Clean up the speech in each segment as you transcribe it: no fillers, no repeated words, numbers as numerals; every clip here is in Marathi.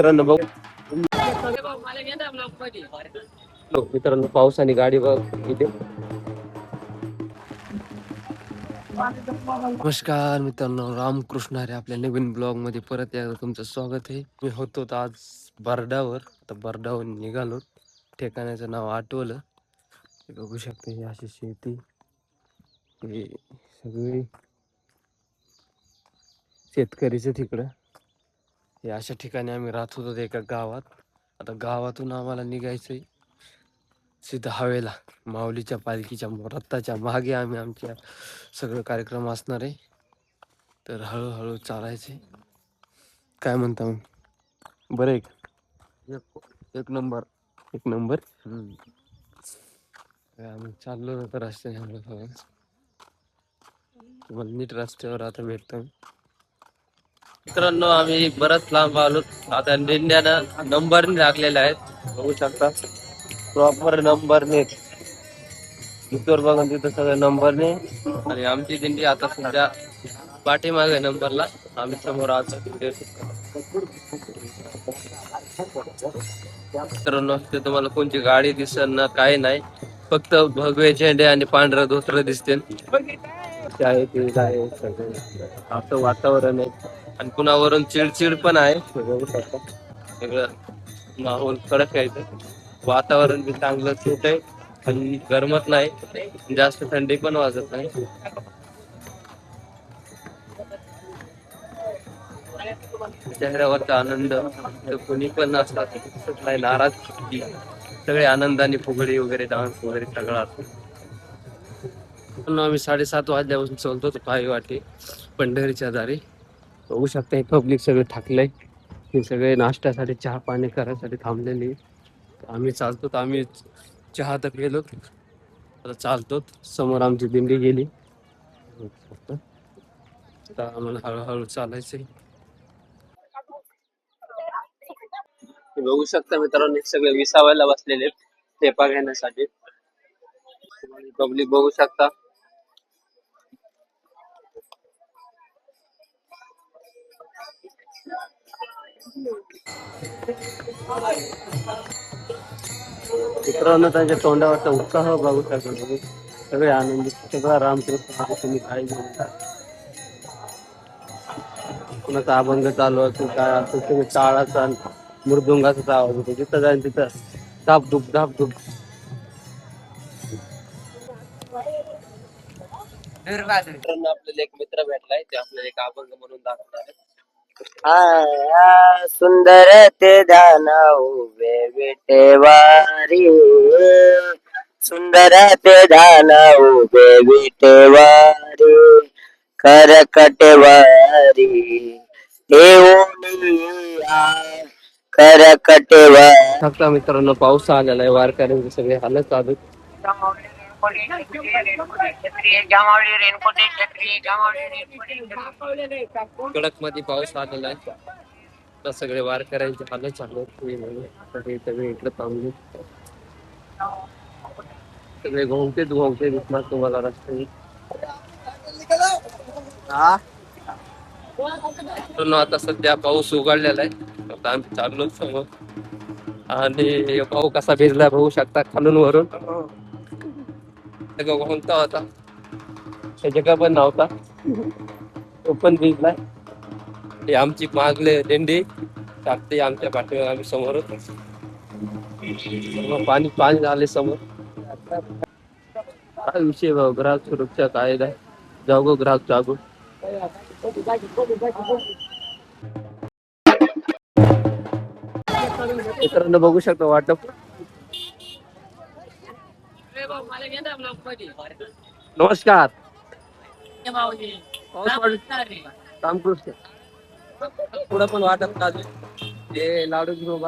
मित्रांनो बघ मित्रांनो पाऊस आणि गाडी बघ इथे. नमस्कार मित्रांनो, रामकृष्ण हरी. आपल्या नवीन ब्लॉग मध्ये परत एकदा तुमचं स्वागत आहे. मी होतो आज बर्डावर. आता बर्डावर निघालो. ठिकाणाचं नाव आठवलं. बघू शकता ही अशी शेती, हे सगळी शेतकरीचं तिकडं. हे अशा ठिकाणी आम्ही राहत होतो एका गावात. आता गावातून आम्हाला निघायचंय सीधा हवेला. माऊलीच्या पालखीच्या रथाच्या मागे आम्ही आमच्या सगळं कार्यक्रम असणार आहे. तर हळूहळू चालायचे. काय म्हणता मग, बरं आहे? एक नंबर, एक नंबर. आम्ही चाललो ना तर रस्त्याने तुम्हाला नीट रस्त्यावर आता भेटतो. मित्रांनो आम्ही बरंच लांब आलो. आता दिंड्यानं नंबर लागलेले आहेत, बघू शकता. प्रॉपर नंबरने इथवर बघा, तिथं सगळं नंबरने. आणि आमची दिंडी आता सध्या पाठीमागे नंबरला, आम्ही समोर आलो. मित्रांनो ते तुम्हाला कोणती गाडी दिसत ना, काय नाही, फक्त भगवे झेंडे आणि पांढरं धोतर दिसते. असं वातावरण आहे. आणि कुणावरून चिडचिड पण आहे. सगळं माहोल कडक आहे. वातावरण बी चांगलं सूट आहे आणि गरमत नाही, जास्त थंडी पण वाजत नाही. चेहऱ्यावरचा आनंद कोणी पण असतात, नाही नाराज, सगळे आनंदाने फुगडी वगैरे डान्स वगैरे सगळं असतो. आम्ही 7:30 वाजल्यापासून चालतो पायी वाटे पंढरीच्या दारी. बघू शकता हे पब्लिक सगळं थाकलंय. हे सगळे नाश्त्यासाठी, चहा पाणी करायसाठी थांबलेले. आम्ही चालतो. आम्ही चहा तर गेलो, आता चालतो. समोर आमची दिंडी गेली. आता आम्हाला हळूहळू चालायचंय. बघू शकता मित्रांनो, सगळे विसावायला बसलेले ठेपा घेण्यासाठी. पब्लिक बघू शकता. मित्रांनो त्यांच्या तोंडावरचा उत्साह बघू शकतो. सगळे आनंदी, सगळा रामकृष्ण तुम्ही काय कुणाचा अभंग चालू असतो, काय असतो, तुम्ही टाळाचा मृदुंगाचा आवाज होतो. जिथं जाईल तिथं धापधूप धापधूप. आपल्याला एक मित्र भेटलाय, ते आपल्याला एक अभंग म्हणून दाखवणार आहे. सुंदर ते ध्यान उभे विटेवारी, सुंदर ते ध्यान उभे विटेवारी, करकटेवारी येऊनिया करकटेवारी. फक्त मित्रांनो पाऊस आलेला आहे, वारकऱ्यांचे सगळे हालत चालू. कडक मध्ये पाऊस आलेला आहे, तर सगळे वारकऱ्यांचे हालत चालू. सगळे इकडे थांबले, सगळे घोंगते दिसणार तुम्हाला रस्ते. आता सध्या पाऊस उघडलेला आहे. आता आम्ही चाललो समोर. आणि पाऊ कसा भिजला बघू शकता, खालून वरून. कोणता होता त्याच्या का पण नव्हता, तो पण भिजलाय. हे आमची मागले दिंडी टाकते आमच्या पाठीवर, आम्ही समोर पाणी पाणी झाले समोर. काय विषय भाऊ, ग्राहक सुरक्षा कायदा जागो, ग्राहक जागो. मित्रांनो बघू शकता वाटप. नमस्कार. रामकृष्ण. पुढं पण वाटप चालू, ते लाडू घेऊन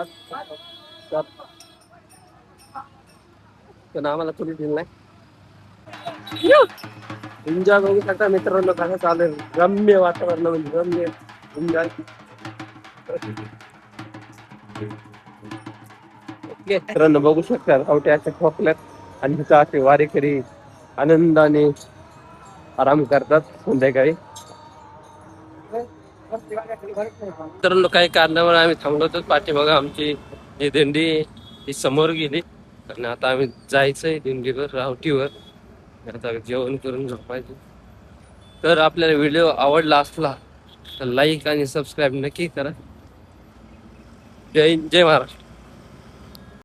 पण आम्हाला थोडी दिल नाही. एन्जॉय बघू शकता मित्रांनो कसं चालेल. रम्य वातावरण म्हणजे रम्य एन्जॉय. मित्रांनो बघू शकता रावट्याच्या खोकल्यात आणि तिथं असे वारेकरी आनंदाने आराम करतात संध्याकाळी. तर काही कारणामुळे आम्ही थांबलो होतो. पाठीमागं आमची जी दिंडी आहे, ती समोर गेली आणि आता आम्ही जायचंय दिंडीवर, रावटीवर. आता जेवण करून झोपायचं. तर आपल्याला व्हिडिओ आवडला असला तर लाईक आणि सबस्क्राईब नक्की करा. जय हिंद, जय महाराष्ट्र.